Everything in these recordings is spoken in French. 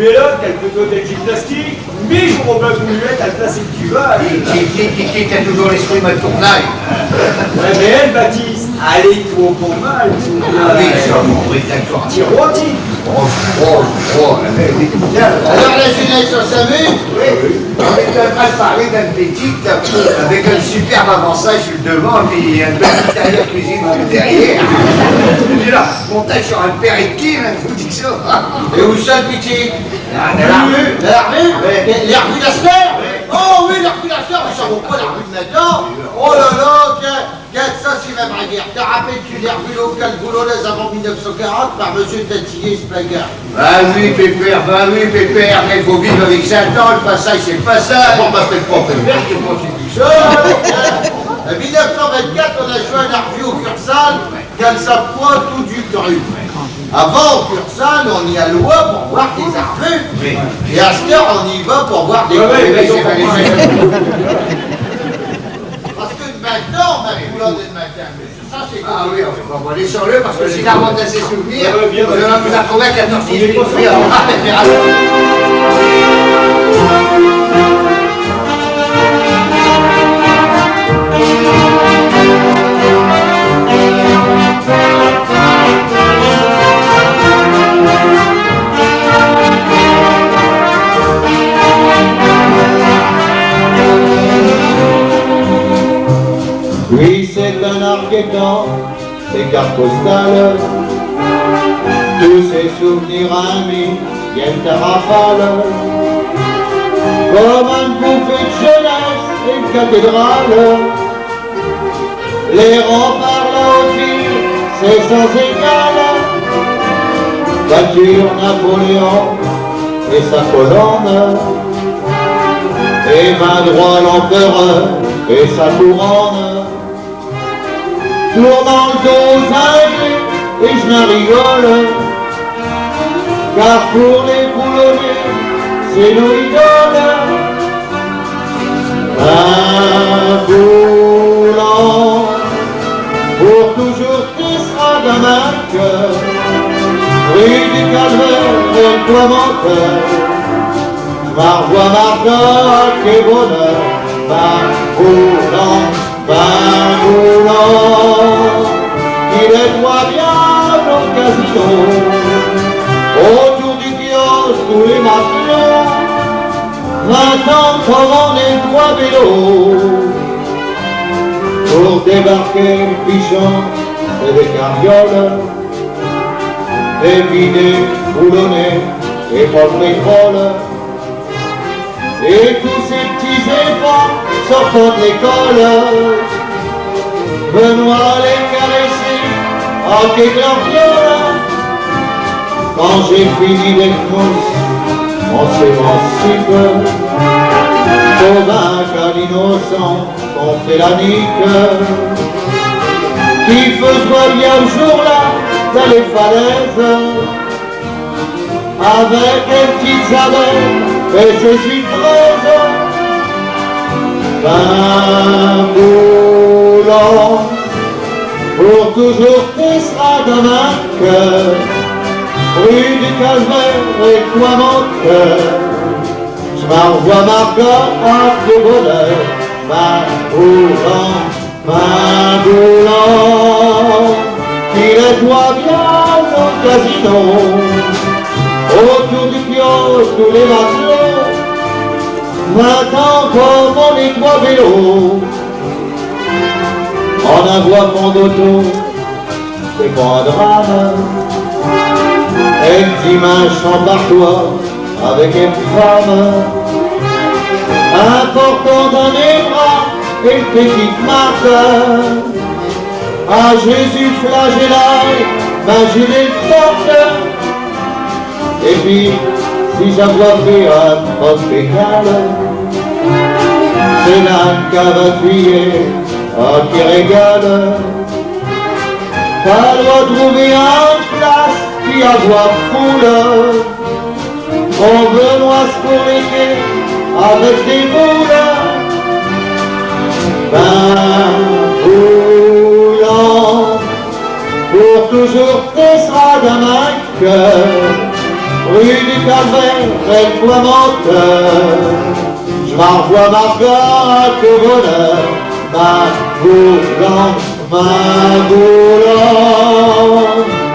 vélo, t'as le couteau de gymnastique, mais je comprends pas voulu être à le placer que tu vas. Qui a toujours l'esprit mal tournaille. Ouais, mais elle, Baptiste, elle est trop pour mal. Ah oui, sûrement, oui, d'accord. Tiroiti. Alors la jeunesse, on s'amuse? Oui. On est en train de parler d'athlétique, avec un superbe avançage sur le devant, puis un petit arrière-cuisine derrière. Et là, montage sur un périquet, là, je vous dis ça. Et où ça, le petit? L'armée? Les revues d'Asper? Oh oui, les revues d'Asper, mais ça vaut pas la revue de maintenant. Oh là là, tiens, ça c'est ma braguère. Te rappelles-tu les revues locales boulonnaises avant 1940 par monsieur Tatillé Splagard? Bah oui, Pépère, mais il faut vivre avec 5 ans, le passage c'est le passage. Bon, bah, c'est pas Pépère qui est ça. En 1924, on a joué un revue au Cursal, qu'elle s'appoint tout du cru. Avant, au Cursal, on y allait pour voir des arbues. Et à cette heure, on y va pour voir des Parce que maintenant, ma couleur de matin, ça c'est Ah oui, on va aller sur le parce que si ça remonte à ses souvenirs, bien, on va vous retrouver à 14 18. Lui c'est un archétan, ses cartes postales, tous ses souvenirs amis viennent à rafale, comme une bouffée de jeunesse et une cathédrale. Les remparts là au fil, c'est sans égal, voiture Napoléon et sa colonne, et main droit l'empereur et sa couronne. Tournant le dos aux âgés, et je n'en rigole, car pour les boulonnais, c'est nos idoles. Un boulant, pour toujours tu seras dans ma cœur, rue du Calvaire et toi mon cœur. Je m'en revois Margot, quel bonheur, un boulant, il est toi bien au casino, autour du kiosque tous les matelots, 20 ans comme on est trois vélos, pour débarquer le pigeon et des carrioles, des vidés boulonnais et pas de pétrole, et tous ces petits enfants sortant de l'école, Benoît les caresser avec leur viole. Quand j'ai fini d'être mousse, on s'émancipe, pour vaincre un innocent qu'on fait la nique, qui faisait bien le jour-là dans les falaises, avec les petites abeilles et ses yeux un boulant, pour toujours tu seras dans ma cœur, rue du Calvaire et toi mon cœur. Je m'en revois Margot à tes bonheurs, ma boulant, qu'il est toi bien au casino, autour du kiosque tous les matelots, 20 ans comme on est trois vélos, en avoir mon auto, c'est pas un drame, et le dimanche en bartois avec une femme, important dans mes bras et une petite marque, à Jésus flagellaire, imaginez le porte, et puis si j'avais fait un hospital, c'est l'âne qui va tuer, qui régale. Pas doit trouver un place, puis avoir foule. On Benoît pour les quais, avec des boules. Ben boulant, pour toujours tu seras dans ma cœur, rue du calvaire et toi menteur. Je m'envoie Margotte au bonheur, ma boulante,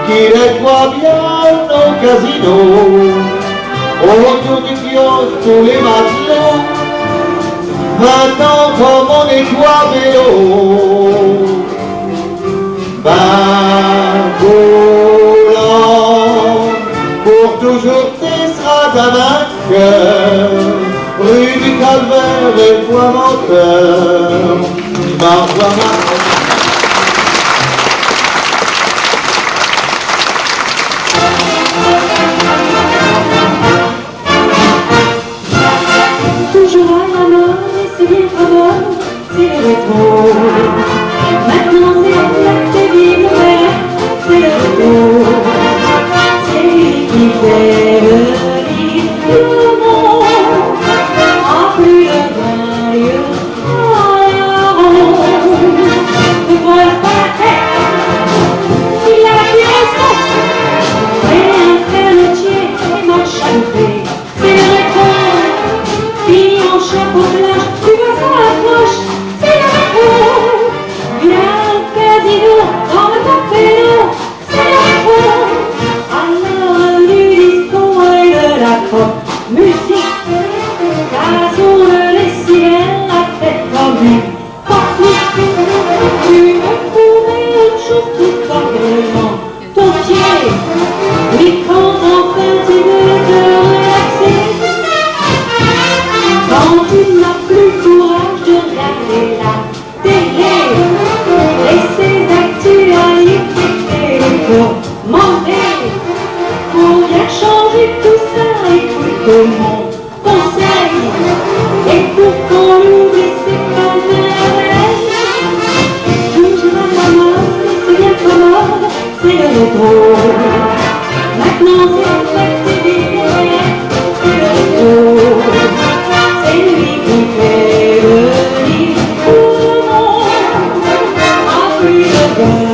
qu'il nettoie bien nos casinos, autour du kiosque tous les matelots, 20 ans comme on nettoie vélo. Ma boulante, pour toujours tu seras un vainqueur, rue du Calvaire et toi menteur. M'envoie toujours à la mode, et c'est bien pas mort, c'est le retour. Maintenant c'est la terrible mer, c'est le retour. C'est lui qui fait le lit du monde, en plus de 20 lieues ne voit pas la tête, il a la raison, mais un frère métier et marche à louper, c'est le retour. Fille en chapeau blanche, tu vois ça approche, c'est le retour. Viens au casino, dans le café, c'est le retour. Alors du disco et de la pop musique, gazon de lessière, la tête comme une porte-nique. Tu veux trouver autre chose tout simplement, ton pied. Oui, quand enfin tu veux te relaxer, quand tu n'as plus courage de regarder la télé, et ses actualités pour monter, faut bien changer tout ça, écoute mon conseil, et pour qu'on oublie c'est pas merveille, toujours à la mode, c'est bien pas mode, c'est le retour. Maintenant c'est la fête d'hiver, c'est le retour. C'est lui qui fait le lit pour le monde, a plus de